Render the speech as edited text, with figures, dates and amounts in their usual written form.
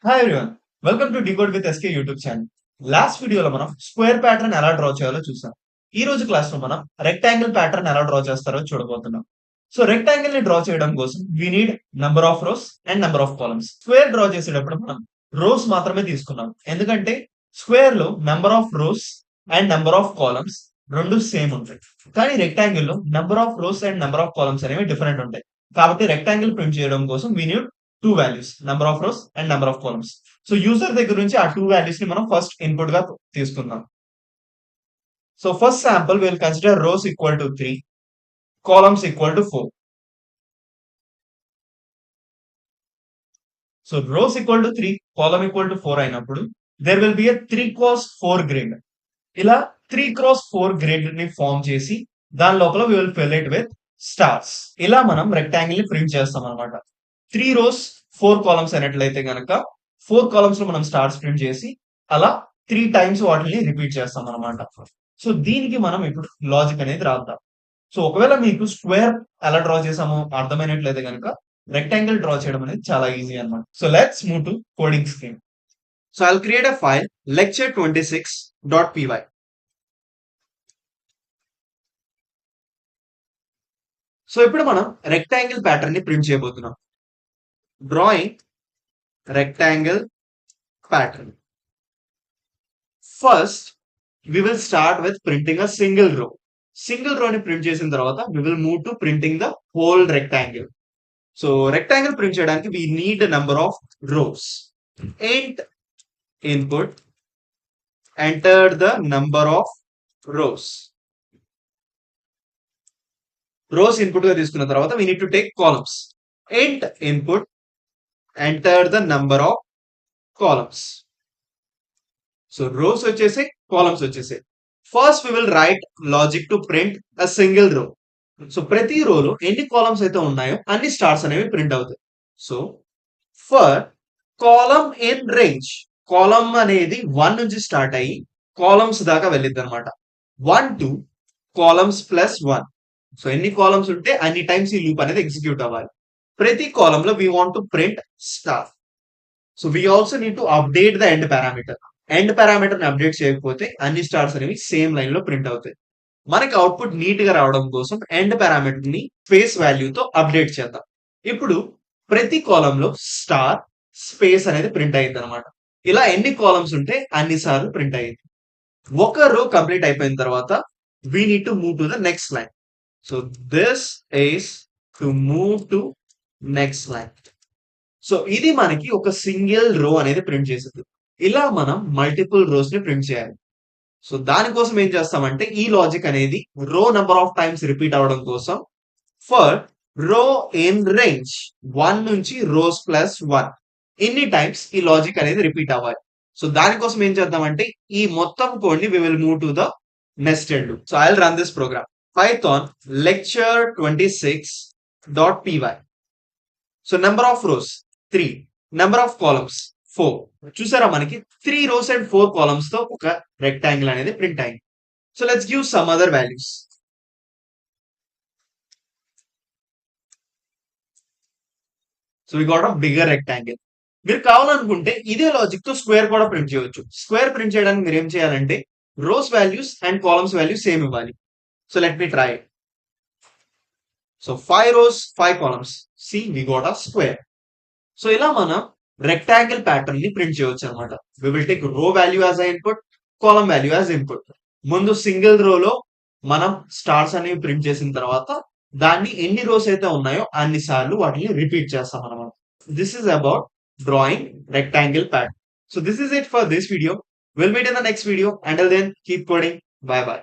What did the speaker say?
Hi everyone. Welcome to decode with SK YouTube channel. Last వీడియోలో మనం square pattern ఎలా draw చేయాలో చూసాం. ఈ రోజు క్లాస్ లో మనం రెక్టాంగిల్ ప్యాటర్న్ ఎలా డ్రా చేస్తారో చూడబోతున్నాం. సో రెక్టాంగిల్ ని డ్రా చేయడం కోసం we need number of rows and number of columns. Square draw చేసేటప్పుడు మనం రోస్ మాత్రమే తీసుకున్నాం. ఎందుకంటే స్క్వేర్ లో number of rows and number of columns రెండు సేమ్ ఉంటాయి. కానీ రెక్టాంగిల్ లో number of rows and number of columns అనేవి డిఫరెంట్ ఉంటాయి. కాబట్టి రెక్టాంగిల్ ప్రింట్ చేయడం కోసం we need two values, number of rows and number of columns. So user దగ్గర నుంచి ఆ టూ వాల్యూస్ ని మనం ఫస్ట్ ఇన్పుట్ గా తీసుకుందాం. So first sample will consider rows equal to 3, columns equal to 4. So rows equal to 3, column equal to 4 అయినప్పుడు there will be a 3 cross 4 grid. ఇలా 3 cross 4 grid ని ఫార్మ్ చేసి దాని లోపల we will fill it with stars. ఇలా మనం rectangle ని print చేస్తాం అనమాట. 3 రోస్ 4 కాలమ్స్ అయినట్లయితే గనక 4 కాలమ్స్ లో మనం స్టార్స్ ప్రింట్ చేసి అలా 3 టైమ్స్ వాటిని రిపీట్ చేస్తాం అనమాట. సో దీనికి మనం ఇప్పుడు లాజిక్ అనేది రాద్దాం. సో ఒకవేళ మీకు స్క్వేర్ ఎలా డ్రా చేసామో అర్థమైనట్లయితే గనక రెక్టాంగిల్ డ్రా చేయడం అనేది చాలా ఈజీ అన్నమాట. So let's move to coding screen. So I'll create a file lecture26.py. So ఇప్పుడు మనం రెక్టాంగిల్ ప్యాటర్న్ ని ప్రింట్ చేయబోతున్నాం. Drawing rectangle pattern. First, we will start with printing a single row. Single row ni print చేసిన తర్వాత we will move to printing the whole rectangle. So rectangle print చేయడానికి we need a number of rows. Int input, enter the number of rows. Rows input గా తీసుకున్న తర్వాత we need to take columns. Int input, enter the number of columns. So rows వచ్చేసాయి, columns వచ్చేసాయి. First we will write logic to print a single row. So ప్రతి రోలో ఎన్ని columns అయితే ఉన్నాయో అన్ని స్టార్స్ అనేవి ప్రింట్ అవుతాయి. So for column in range, column అనేది 1 నుంచి స్టార్ట్ అయ్యి కాలమ్స్ దాకా వెళ్ళిద్ది అనమాట. 1 to కాలమ్స్ ప్లస్ 1. సో ఎన్ని కాలమ్స్ ఉంటే అన్ని టైమ్స్ ఈ లూప్ అనేది ఎగ్జిక్యూట్ అవ్వాలి. ప్రతి కాలమ్ లో we want to print star. So we also need to update the end parameter. End parameter ని అప్డేట్ చేయకపోతే అన్ని స్టార్స్ అనేవి సేమ్ లైన్ లో ప్రింట్ అవుతాయి. మనకి అవుట్పుట్ నీట్ గా రావడం కోసం ఎండ్ పారామీటర్ ని స్పేస్ వాల్యూతో అప్డేట్ చేద్దాం. ఇప్పుడు ప్రతి కాలమ్ లో స్టార్ స్పేస్ అనేది ప్రింట్ అయ్యింది అనమాట. ఇలా ఎన్ని కాలమ్స్ ఉంటే అన్ని సార్లు ప్రింట్ అయ్యింది. ఒక రో కంప్లీట్ అయిపోయిన తర్వాత we need to move to the next line. So this is to move to next line. So ఇది మనకి ఒక సింగిల్ రో అనేది ప్రింట్ చేసింది. ఇలా మనం మల్టిపుల్ రోస్ ని ప్రింట్ చేయాలి. సో దానికోసం ఏం చేస్తామంటే ఈ లాజిక్ అనేది రో నెంబర్ ఆఫ్ టైమ్స్ రిపీట్ అవడం కోసం ఫర్ రో ఇన్ రేంజ్ 1 నుంచి రోస్ ప్లస్ 1 ఇన్ని టైమ్స్ ఈ లాజిక్ అనేది రిపీట్ అవ్వాలి. సో దానికోసం ఏం చేద్దామంటే ఈ మొత్తం కోడ్ ని we will move to the nested loop. So I will run this program. Python lecture26.py. So number of rows 3, number of columns 4. చూసారా, మనకి 3 రోస్ అండ్ 4 కాలమ్స్ తో ఒక రెక్టాంగిల్ అనేది ప్రింట్ అయింది. So let's give some other values. So we got a bigger rectangle. మీరు కావాలనుకుంటే ఇదే logic తో స్క్వేర్ కూడా ప్రింట్ చేయొచ్చు. స్క్వేర్ ప్రింట్ చేయడానికి మీరు ఏం చేయాలంటే rows values and columns values same ఇవ్వాలి. So let me try. So 5 rows 5 columns. See we got a square. So ఇలా మనం రెక్టాంగిల్ ప్యాటర్న్ ని ప్రింట్ చేయవచ్చు అనమాట. We will take row value as input, column value as input. ముందు single రోలో మనం stars అనేవి ప్రింట్ చేసిన తర్వాత దాన్ని ఎన్ని రోస్ అయితే ఉన్నాయో అన్ని సార్లు వాటిని రిపీట్ చేస్తాం అనమాట. This is about drawing rectangle pattern. So this is it for this video. We'll meet in the next video. Until then keep coding. Bye by.